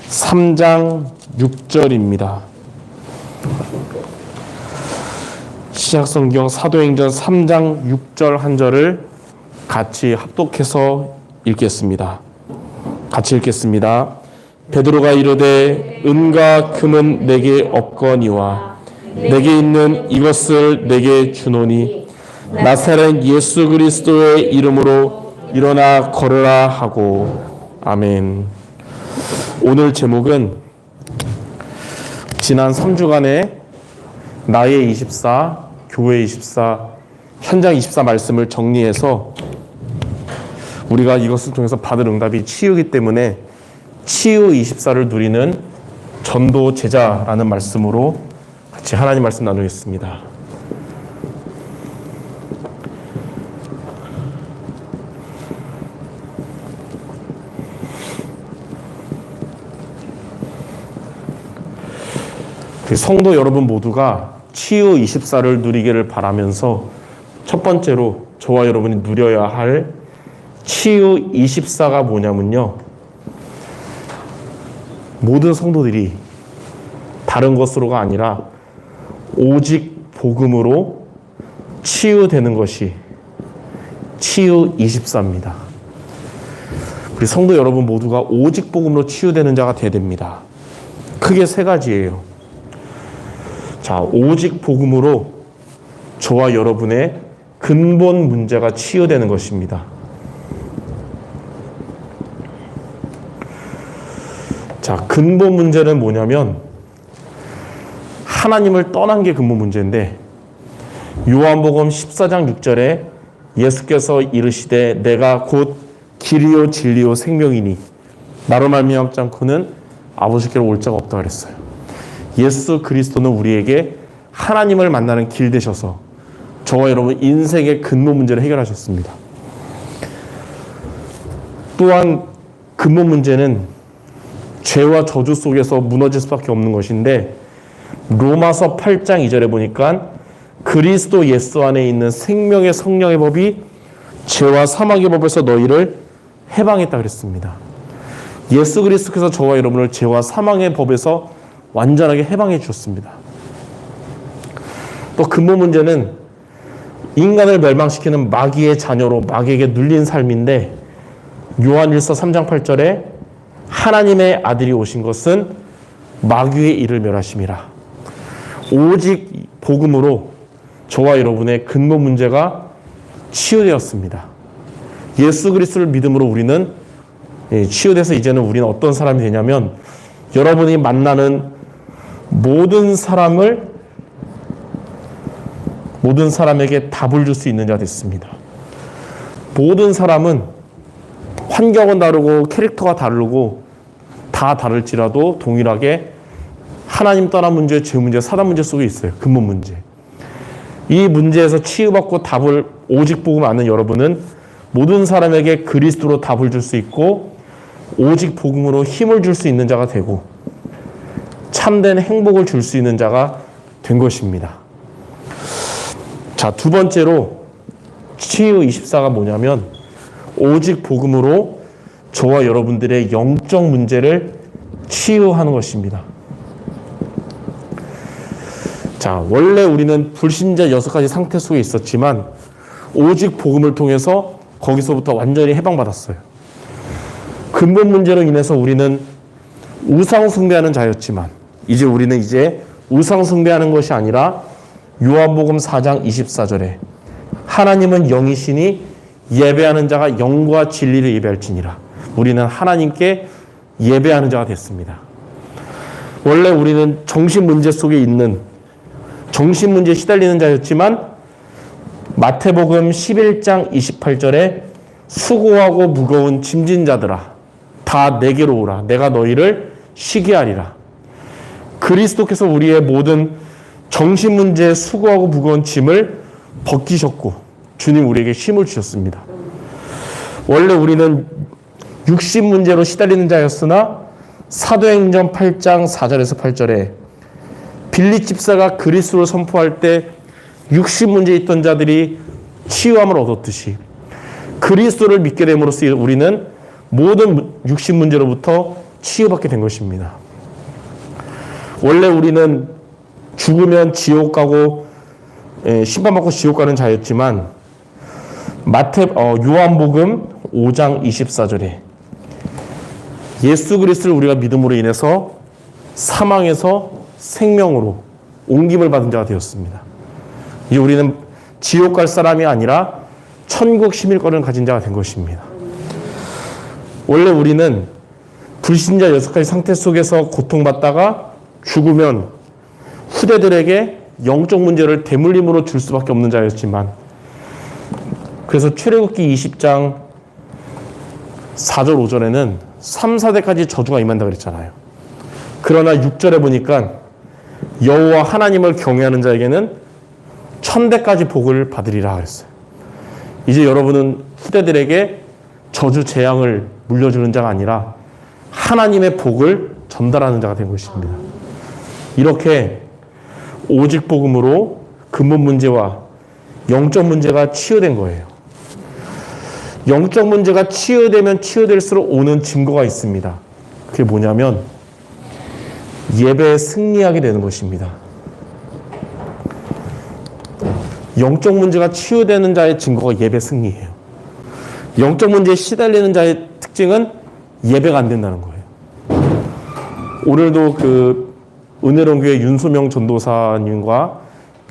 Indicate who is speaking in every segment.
Speaker 1: 3장 6절입니다. 신약성경 사도행전 3장 6절 한 절을 같이 합독해서 읽겠습니다. 같이 읽겠습니다. 베드로가 이르되 은과 금은 내게 없거니와 내게 있는 이것을 내게 주노니 나사렛 예수 그리스도의 이름으로 일어나 걸으라 하고. 아멘. 오늘 제목은 지난 3주간의 나의 24, 교회 24, 현장 24 말씀을 정리해서 우리가 이것을 통해서 받을 응답이 치유이기 때문에 치유 24를 누리는 전도 제자라는 말씀으로 같이 하나님 말씀 나누겠습니다. 성도 여러분 모두가 치유 24를 누리기를 바라면서 첫 번째로 저와 여러분이 누려야 할 치유 24가 뭐냐면요, 모든 성도들이 다른 것으로가 아니라 오직 복음으로 치유되는 것이 치유 24입니다. 우리 성도 여러분 모두가 오직 복음으로 치유되는 자가 되어야 됩니다. 크게 세 가지예요. 자, 오직 복음으로 저와 여러분의 근본 문제가 치유되는 것입니다. 자, 근본 문제는 뭐냐면 하나님을 떠난 게 근본 문제인데, 요한복음 14장 6절에 예수께서 이르시되 내가 곧 길이요 진리요 생명이니 나로 말미암지 않고는 아버지께로 올 자가 없다 그랬어요. 예수 그리스도는 우리에게 하나님을 만나는 길 되셔서 저와 여러분 인생의 근본 문제를 해결하셨습니다. 또한 근본 문제는 죄와 저주 속에서 무너질 수밖에 없는 것인데, 로마서 8장 2절에 보니까 그리스도 예수 안에 있는 생명의 성령의 법이 죄와 사망의 법에서 너희를 해방했다 그랬습니다. 예수 그리스도께서 저와 여러분을 죄와 사망의 법에서 완전하게 해방해 주셨습니다. 또 근본 문제는 인간을 멸망시키는 마귀의 자녀로 마귀에게 눌린 삶인데, 요한일서 3장 8절에 하나님의 아들이 오신 것은 마귀의 일을 멸하심이라. 오직 복음으로 저와 여러분의 근본 문제가 치유되었습니다. 예수 그리스도를 믿음으로 우리는 치유돼서 이제는 우리는 어떤 사람이 되냐면, 여러분이 만나는 모든 사람에게 답을 줄 수 있는 자가 됐습니다. 모든 사람은 환경은 다르고 캐릭터가 다르고 다 다를지라도 동일하게 하나님 떠난 문제, 죄 문제, 사단 문제 속에 있어요. 근본 문제. 이 문제에서 치유받고 답을 오직 복음 아는 여러분은 모든 사람에게 그리스도로 답을 줄 수 있고 오직 복음으로 힘을 줄 수 있는 자가 되고 참된 행복을 줄 수 있는 자가 된 것입니다. 자, 두 번째로 치유 24가 뭐냐면 오직 복음으로 저와 여러분들의 영적 문제를 치유하는 것입니다. 자, 원래 우리는 불신자 6가지 상태 속에 있었지만 오직 복음을 통해서 거기서부터 완전히 해방받았어요. 근본 문제로 인해서 우리는 우상 숭배하는 자였지만 우리는 이제 우상 숭배하는 것이 아니라 요한복음 4장 24절에 하나님은 영이시니 예배하는 자가 영과 진리를 예배할지니라. 우리는 하나님께 예배하는 자가 됐습니다. 원래 우리는 정신 문제 속에 있는 정신 문제에 시달리는 자였지만 마태복음 11장 28절에 수고하고 무거운 짐진 자들아 다 내게로 오라. 내가 너희를 쉬게 하리라. 그리스도께서 우리의 모든 정신 문제에 수고하고 무거운 짐을 벗기셨고 주님 우리에게 힘을 주셨습니다. 원래 우리는 육신 문제로 시달리는 자였으나 사도행전 8장 4절에서 8절에 빌립 집사가 그리스도를 선포할 때 육신 문제에 있던 자들이 치유함을 얻었듯이 그리스도를 믿게 됨으로써 우리는 모든 육신 문제로부터 치유받게 된 것입니다. 원래 우리는 죽으면 지옥 가고 심판받고 지옥 가는 자였지만 요한복음 5장 24절에 예수 그리스도를 우리가 믿음으로 인해서 사망에서 생명으로 옮김을 받은 자가 되었습니다. 이제 우리는 지옥 갈 사람이 아니라 천국 시민권을 가진 자가 된 것입니다. 원래 우리는 불신자 6가지 상태 속에서 고통받다가 죽으면 후대들에게 영적 문제를 대물림으로 줄 수밖에 없는 자였지만, 그래서 출애굽기 20장 4절 5절에는 3, 4대까지 저주가 임한다 그랬잖아요. 그러나 6절에 보니까 여호와 하나님을 경외하는 자에게는 1000대까지 복을 받으리라 그랬어요. 이제 여러분은 후대들에게 저주 재앙을 물려주는 자가 아니라 하나님의 복을 전달하는 자가 된 것입니다. 이렇게 오직 복음으로 근본 문제와 영적 문제가 치유된 거예요. 영적 문제가 치유되면 치유될수록 오는 증거가 있습니다. 그게 뭐냐면 예배에 승리하게 되는 것입니다. 영적 문제가 치유되는 자의 증거가 예배 승리예요. 영적 문제에 시달리는 자의 특징은 예배가 안 된다는 거예요. 오늘도 은혜로운 교회 윤소명 전도사님과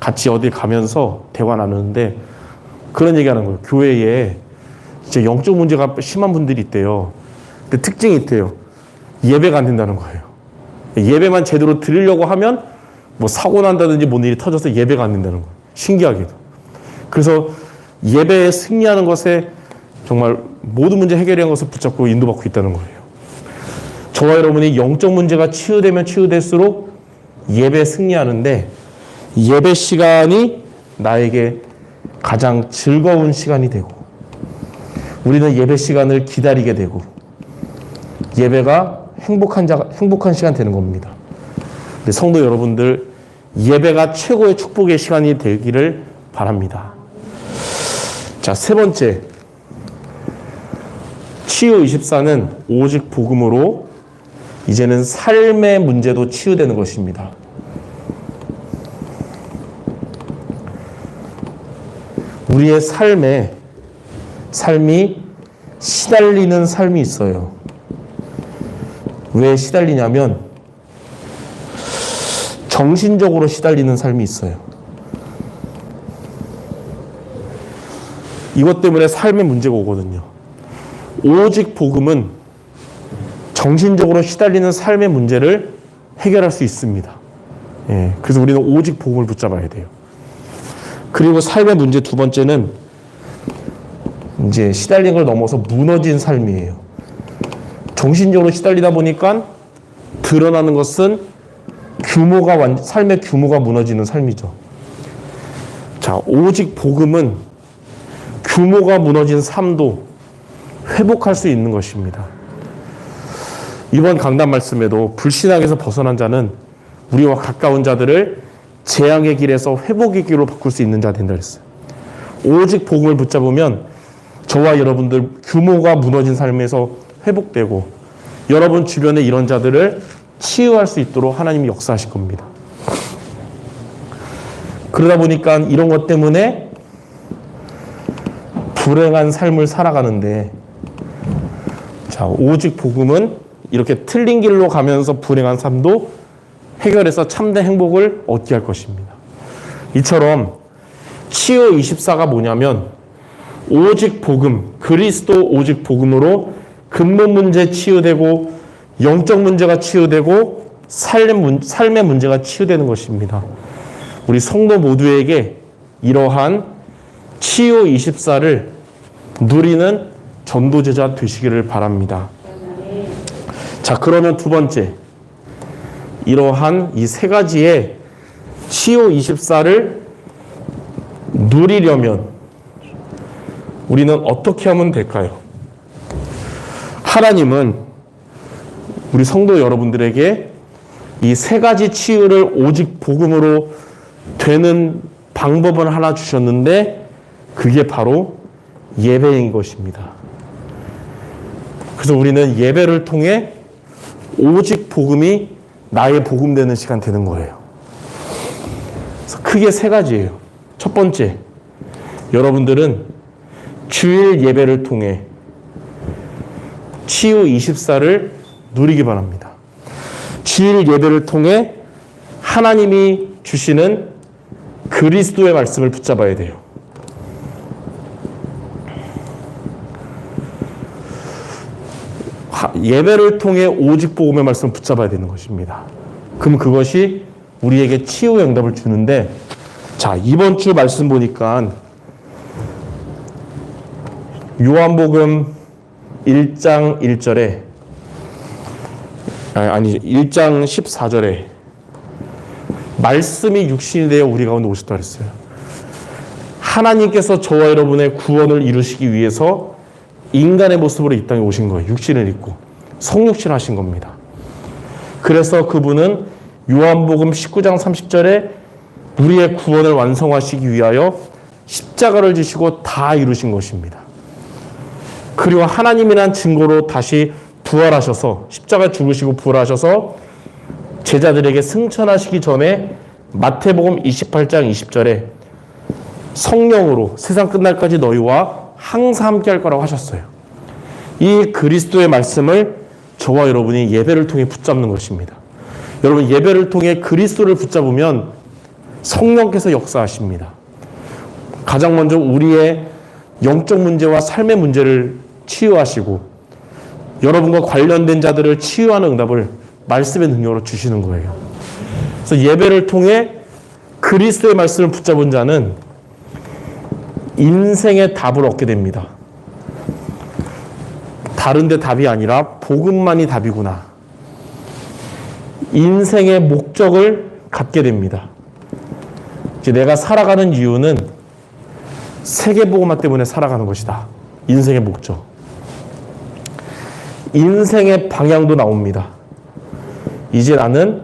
Speaker 1: 같이 어디 가면서 대화 나누는데 그런 얘기 하는 거예요. 교회에 이제 영적 문제가 심한 분들이 있대요. 근데 특징이 있대요. 예배가 안 된다는 거예요. 예배만 제대로 드리려고 하면 뭐 사고 난다든지 뭔 일이 터져서 예배가 안 된다는 거예요. 신기하게도. 그래서 예배에 승리하는 것에 정말 모든 문제 해결한 것을 붙잡고 인도받고 있다는 거예요. 저와 여러분이 영적 문제가 치유되면 치유될수록 예배에 승리하는데, 예배 시간이 나에게 가장 즐거운 시간이 되고, 우리는 예배 시간을 기다리게 되고, 예배가 행복한 시간 되는 겁니다. 근데 성도 여러분들, 예배가 최고의 축복의 시간이 되기를 바랍니다. 자, 세 번째, 치유24는 오직 복음으로 이제는 삶의 문제도 치유되는 것입니다. 우리의 삶이 시달리는 삶이 있어요. 왜 시달리냐면 정신적으로 시달리는 삶이 있어요. 이것 때문에 삶의 문제가 오거든요. 오직 복음은 정신적으로 시달리는 삶의 문제를 해결할 수 있습니다. 그래서 우리는 오직 복음을 붙잡아야 돼요. 그리고 삶의 문제 두 번째는 이제 시달린 걸 넘어서 무너진 삶이에요. 정신적으로 시달리다 보니까 드러나는 것은 삶의 규모가 무너지는 삶이죠. 자, 오직 복음은 규모가 무너진 삶도 회복할 수 있는 것입니다. 이번 강단 말씀에도 불신앙에서 벗어난 자는 우리와 가까운 자들을 재앙의 길에서 회복의 길로 바꿀 수 있는 자 된다 그랬어요. 오직 복음을 붙잡으면 저와 여러분들 규모가 무너진 삶에서 회복되고, 여러분 주변에 이런 자들을 치유할 수 있도록 하나님이 역사하실 겁니다. 그러다 보니까 이런 것 때문에 불행한 삶을 살아가는데, 자, 오직 복음은 이렇게 틀린 길로 가면서 불행한 삶도 해결해서 참된 행복을 얻게 할 것입니다. 이처럼 치유24가 뭐냐면 오직 복음, 그리스도 오직 복음으로 근본 문제 치유되고, 영적 문제가 치유되고, 삶의 문제가 치유되는 것입니다. 우리 성도 모두에게 이러한 치유24를 누리는 전도제자 되시기를 바랍니다. 자, 그러면 두 번째, 이러한 이 세 가지의 치유24를 누리려면 우리는 어떻게 하면 될까요? 하나님은 우리 성도 여러분들에게 이 세 가지 치유를 오직 복음으로 되는 방법을 하나 주셨는데, 그게 바로 예배인 것입니다. 그래서 우리는 예배를 통해 오직 복음이 나의 복음 되는 시간 되는 거예요. 그래서 크게 세 가지예요. 첫 번째, 여러분들은 주일 예배를 통해 치유 24를 누리기 바랍니다. 주일 예배를 통해 하나님이 주시는 그리스도의 말씀을 붙잡아야 돼요. 예배를 통해 오직 복음의 말씀을 붙잡아야 되는 것입니다. 그럼 그것이 우리에게 치유의 응답을 주는데, 자, 이번 주 말씀 보니까 요한복음 1장 1절에 1장 14절에 말씀이 육신이 되어 우리 가운데 오셨다 그랬어요. 하나님께서 저와 여러분의 구원을 이루시기 위해서 인간의 모습으로 이 땅에 오신 거예요. 육신을 입고 성육신 하신 겁니다. 그래서 그분은 요한복음 19장 30절에 우리의 구원을 완성하시기 위하여 십자가를 지시고 다 이루신 것입니다. 그리고 하나님이란 증거로 다시 부활하셔서 십자가에 죽으시고 부활하셔서 제자들에게 승천하시기 전에 마태복음 28장 20절에 성령으로 세상 끝날까지 너희와 항상 함께 할 거라고 하셨어요. 이 그리스도의 말씀을 저와 여러분이 예배를 통해 붙잡는 것입니다. 여러분, 예배를 통해 그리스도를 붙잡으면 성령께서 역사하십니다. 가장 먼저 우리의 영적 문제와 삶의 문제를 치유하시고 여러분과 관련된 자들을 치유하는 응답을 말씀의 능력으로 주시는 거예요. 그래서 예배를 통해 그리스도의 말씀을 붙잡은 자는 인생의 답을 얻게 됩니다. 다른 데 답이 아니라 복음만이 답이구나. 인생의 목적을 갖게 됩니다. 이제 내가 살아가는 이유는 세계복음화 때문에 살아가는 것이다. 인생의 목적. 인생의 방향도 나옵니다. 이제 나는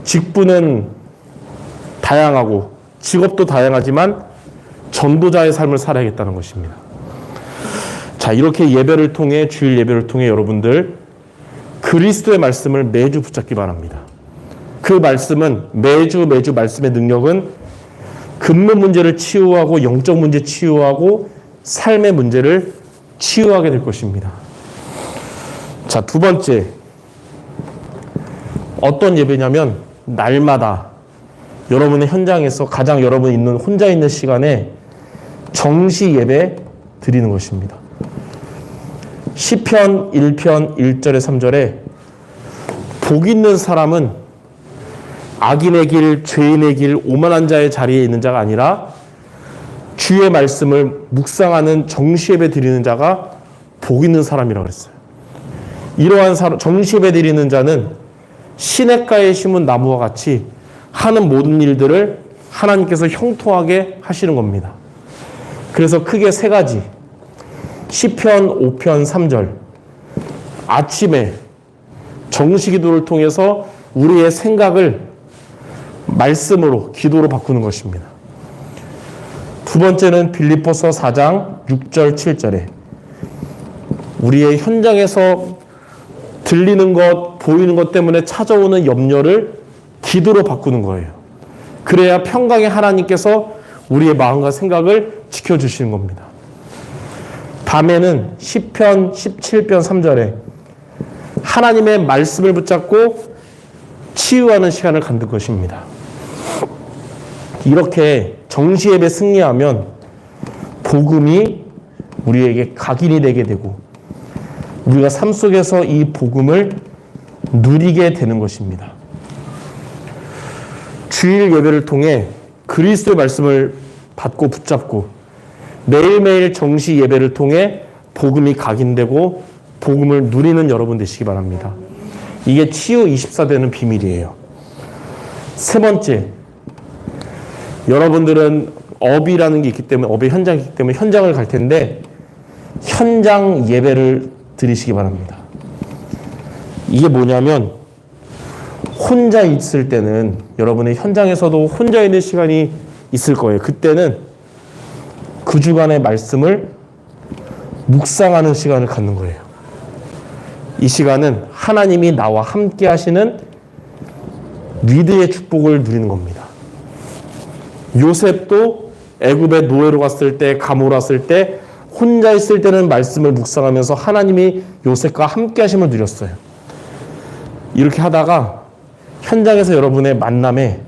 Speaker 1: 직분은 다양하고 직업도 다양하지만 전도자의 삶을 살아야겠다는 것입니다. 자, 이렇게 예배를 통해, 주일 예배를 통해 여러분들 그리스도의 말씀을 매주 붙잡기 바랍니다. 그 말씀은 매주 말씀의 능력은 근본 문제를 치유하고 영적 문제 치유하고 삶의 문제를 치유하게 될 것입니다. 자, 두 번째, 어떤 예배냐면 날마다 여러분의 현장에서 가장 여러분이 있는 혼자 있는 시간에 정시 예배 드리는 것입니다. 시편 1편 1절에 3절에 복 있는 사람은 악인의 길, 죄인의 길, 오만한 자의 자리에 있는 자가 아니라 주의 말씀을 묵상하는 정시 예배 드리는 자가 복 있는 사람이라고 했어요. 이러한 정시 예배 드리는 자는 시냇가에 심은 나무와 같이 하는 모든 일들을 하나님께서 형통하게 하시는 겁니다. 그래서 크게 세 가지. 시편 5편 3절. 아침에 정시기도를 통해서 우리의 생각을 말씀으로, 기도로 바꾸는 것입니다. 두 번째는 빌립보서 4장 6절 7절에 우리의 현장에서 들리는 것, 보이는 것 때문에 찾아오는 염려를 기도로 바꾸는 거예요. 그래야 평강의 하나님께서 우리의 마음과 생각을 지켜주시는 겁니다. 밤에는 시편 17편 3절에 하나님의 말씀을 붙잡고 치유하는 시간을 갖는 것입니다. 이렇게 정시예배 승리하면 복음이 우리에게 각인이 되게 되고 우리가 삶 속에서 이 복음을 누리게 되는 것입니다. 주일 예배를 통해 그리스도의 말씀을 받고 붙잡고 매일매일 정시 예배를 통해 복음이 각인되고 복음을 누리는 여러분 되시기 바랍니다. 이게 치유 24 되는 비밀이에요. 세 번째, 여러분들은 업이라는 게 있기 때문에, 업의 현장이 있기 때문에 현장을 갈 텐데 현장 예배를 드리시기 바랍니다. 이게 뭐냐면 혼자 있을 때는 여러분의 현장에서도 혼자 있는 시간이 있을 거예요. 그때는 그 주간의 말씀을 묵상하는 시간을 갖는 거예요. 이 시간은 하나님이 나와 함께 하시는 위대의 축복을 누리는 겁니다. 요셉도 애굽에 노예로 갔을 때, 감옥으로 갔을 때, 혼자 있을 때는 말씀을 묵상하면서 하나님이 요셉과 함께 하심을 누렸어요. 이렇게 하다가 현장에서 여러분의 만남에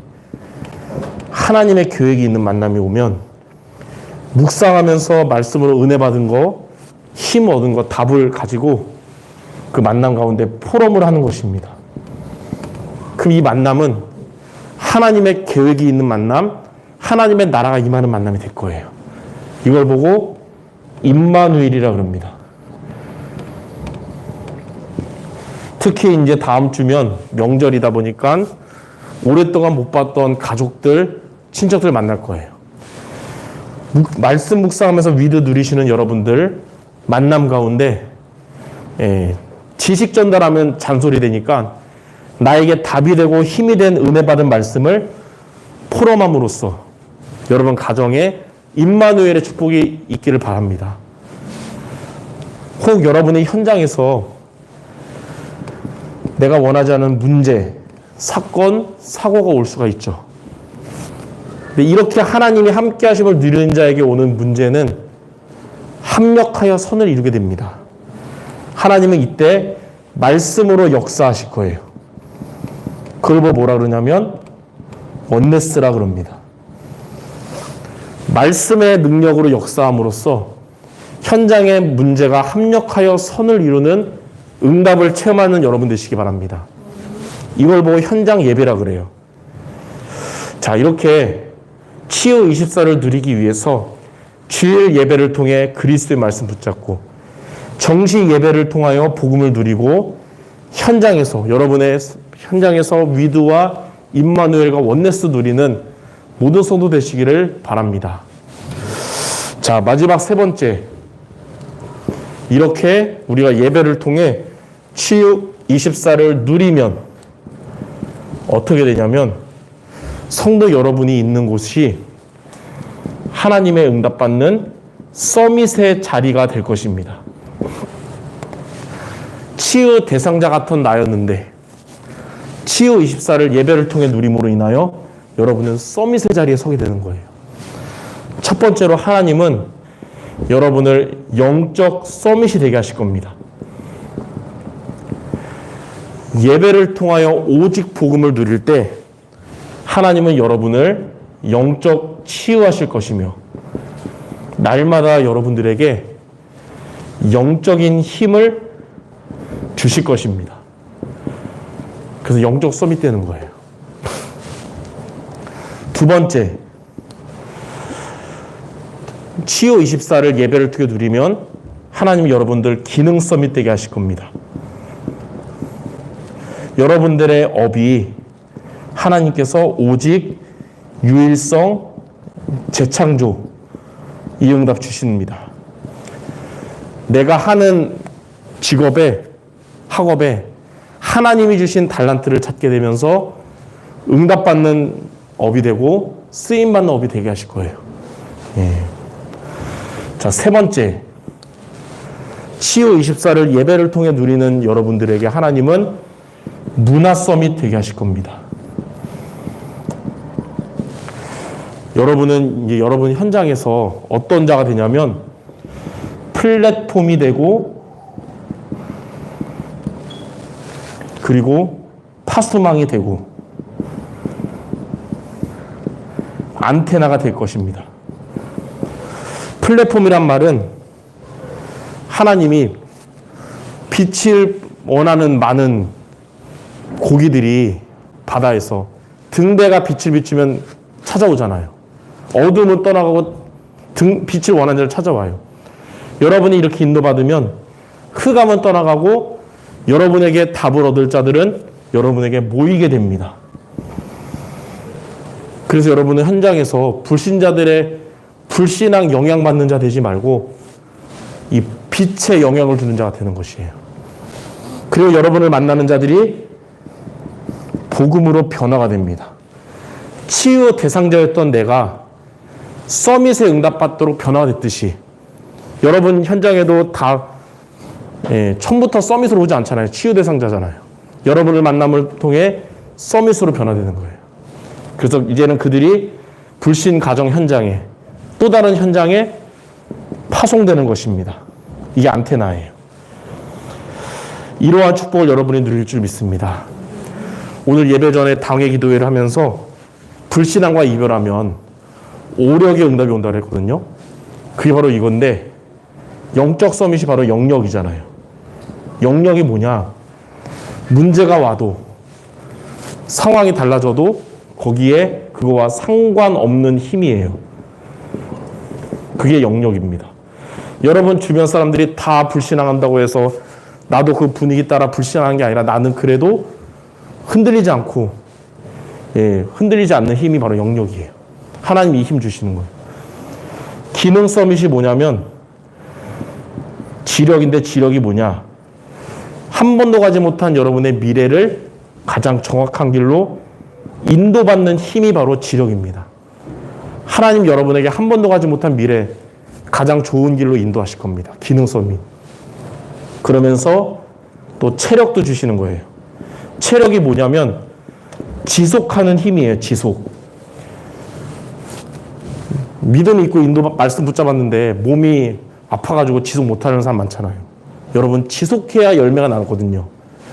Speaker 1: 하나님의 계획이 있는 만남이 오면 묵상하면서 말씀으로 은혜 받은 거, 힘 얻은 거, 답을 가지고 그 만남 가운데 포럼을 하는 것입니다. 그럼 이 만남은 하나님의 계획이 있는 만남, 하나님의 나라가 임하는 만남이 될 거예요. 이걸 보고 임마누엘이라 그럽니다. 특히 이제 다음 주면 명절이다 보니까 오랫동안 못 봤던 가족들, 친척들 만날 거예요. 말씀 묵상하면서 위드 누리시는 여러분들 만남 가운데 지식 전달하면 잔소리 되니까 나에게 답이 되고 힘이 된 은혜 받은 말씀을 포럼함으로써 여러분 가정에 임마누엘의 축복이 있기를 바랍니다. 혹 여러분의 현장에서 내가 원하지 않은 문제, 사건, 사고가 올 수가 있죠. 근데 이렇게 하나님이 함께 하심을 누리는 자에게 오는 문제는 합력하여 선을 이루게 됩니다. 하나님은 이때 말씀으로 역사하실 거예요. 그걸 뭐라 그러냐면 원네스라 그럽니다. 말씀의 능력으로 역사함으로써 현장의 문제가 합력하여 선을 이루는 응답을 체험하는 여러분 되시기 바랍니다. 이걸 보고 현장 예배라 그래요. 자, 이렇게 치유 24를 누리기 위해서 주일 예배를 통해 그리스도의 말씀 붙잡고 정시 예배를 통하여 복음을 누리고 현장에서 여러분의 현장에서 위드와 임마누엘과 원네스 누리는 모든 성도 되시기를 바랍니다. 자, 마지막 세 번째. 이렇게 우리가 예배를 통해 치유 24를 누리면 어떻게 되냐면 성도 여러분이 있는 곳이 하나님의 응답받는 서밋의 자리가 될 것입니다. 치유 대상자 같은 나였는데 치유 24를 예배를 통해 누림으로 인하여 여러분은 서밋의 자리에 서게 되는 거예요. 첫 번째로 하나님은 여러분을 영적 서밋이 되게 하실 겁니다. 예배를 통하여 오직 복음을 누릴 때 하나님은 여러분을 영적 치유하실 것이며 날마다 여러분들에게 영적인 힘을 주실 것입니다. 그래서 영적 서밋 되는 거예요. 두 번째, 치유 24를 예배를 통해 누리면 하나님 여러분들 기능 서밋 되게 하실 겁니다. 여러분들의 업이 하나님께서 오직 유일성, 재창조, 이 응답 주십니다. 내가 하는 직업에, 학업에 하나님이 주신 달란트를 찾게 되면서 응답받는 업이 되고 쓰임받는 업이 되게 하실 거예요. 예. 자, 세 번째. 치유 24를 예배를 통해 누리는 여러분들에게 하나님은 문화 서밋 되게 하실 겁니다. 여러분은 이제 여러분 현장에서 어떤 자가 되냐면 플랫폼이 되고 그리고 파수망이 되고 안테나가 될 것입니다. 플랫폼이란 말은 하나님이 빛을 원하는 많은 고기들이 바다에서 등대가 빛을 비추면 찾아오잖아요. 어둠은 떠나가고 빛을 원하는 자를 찾아와요. 여러분이 이렇게 인도받으면 흑암은 떠나가고 여러분에게 답을 얻을 자들은 여러분에게 모이게 됩니다. 그래서 여러분은 현장에서 불신자들의 불신앙 영향받는 자 되지 말고 이 빛의 영향을 주는 자가 되는 것이에요. 그리고 여러분을 만나는 자들이 복음으로 변화가 됩니다. 치유 대상자였던 내가 서밋에 응답받도록 변화가 됐듯이 여러분 현장에도 다 처음부터 서밋으로 오지 않잖아요. 치유 대상자잖아요. 여러분을 만남을 통해 서밋으로 변화되는 거예요. 그래서 이제는 그들이 불신 가정 현장에 또 다른 현장에 파송되는 것입니다. 이게 안테나예요. 이러한 축복을 여러분이 누릴 줄 믿습니다. 오늘 예배 전에 당회 기도회를 하면서 불신앙과 이별하면 오력의 응답이 온다고 했거든요. 그게 바로 이건데 영적 서밋이 바로 영역이잖아요. 영역이 뭐냐? 문제가 와도 상황이 달라져도 거기에 그거와 상관없는 힘이에요. 그게 영역입니다. 여러분 주변 사람들이 다 불신앙한다고 해서 나도 그 분위기 따라 불신앙한 게 아니라 나는 그래도 흔들리지 않고 흔들리지 않는 힘이 바로 영역이에요. 하나님이 힘 주시는 거예요. 기능 서밋이 뭐냐면 지력인데 지력이 뭐냐? 한 번도 가지 못한 여러분의 미래를 가장 정확한 길로 인도받는 힘이 바로 지력입니다. 하나님 여러분에게 한 번도 가지 못한 미래 가장 좋은 길로 인도하실 겁니다. 기능 서밋. 그러면서 또 체력도 주시는 거예요. 체력이 뭐냐면 지속하는 힘이에요. 지속. 믿음 있고 인도 말씀 붙잡았는데 몸이 아파가지고 지속 못하는 사람 많잖아요. 여러분 지속해야 열매가 나거든요.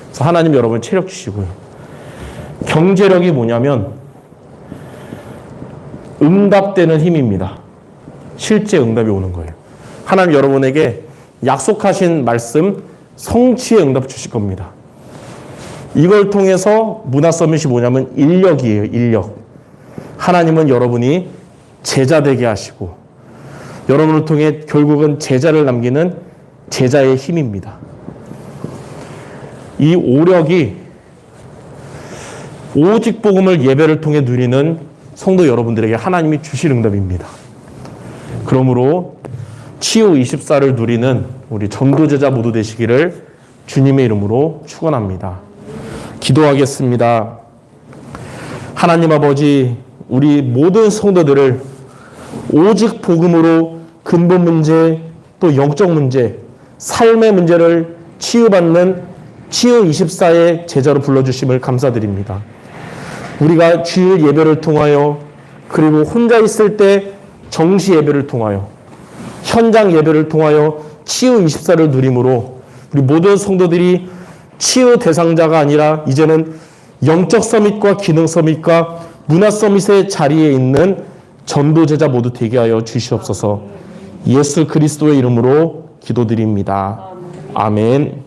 Speaker 1: 그래서 하나님 여러분 체력 주시고요. 경제력이 뭐냐면 응답되는 힘입니다. 실제 응답이 오는 거예요. 하나님 여러분에게 약속하신 말씀 성취의 응답 주실 겁니다. 이걸 통해서 문화 서밋이 뭐냐면 인력이에요. 인력. 하나님은 여러분이 제자 되게 하시고 여러분을 통해 결국은 제자를 남기는 제자의 힘입니다. 이 오력이 오직 복음을 예배를 통해 누리는 성도 여러분들에게 하나님이 주실 응답입니다. 그러므로 치유 24를 누리는 우리 전도제자 모두 되시기를 주님의 이름으로 축원합니다. 기도하겠습니다. 하나님 아버지, 우리 모든 성도들을 오직 복음으로 근본 문제, 또 영적 문제, 삶의 문제를 치유받는 치유 24의 제자로 불러주심을 감사드립니다. 우리가 주일 예배를 통하여 그리고 혼자 있을 때 정시 예배를 통하여 현장 예배를 통하여 치유 24를 누림으로 우리 모든 성도들이 치유 대상자가 아니라 이제는 영적 서밋과 기능 서밋과 문화 서밋의 자리에 있는 전도제자 모두 되게 하여 주시옵소서. 예수 그리스도의 이름으로 기도드립니다. 아멘.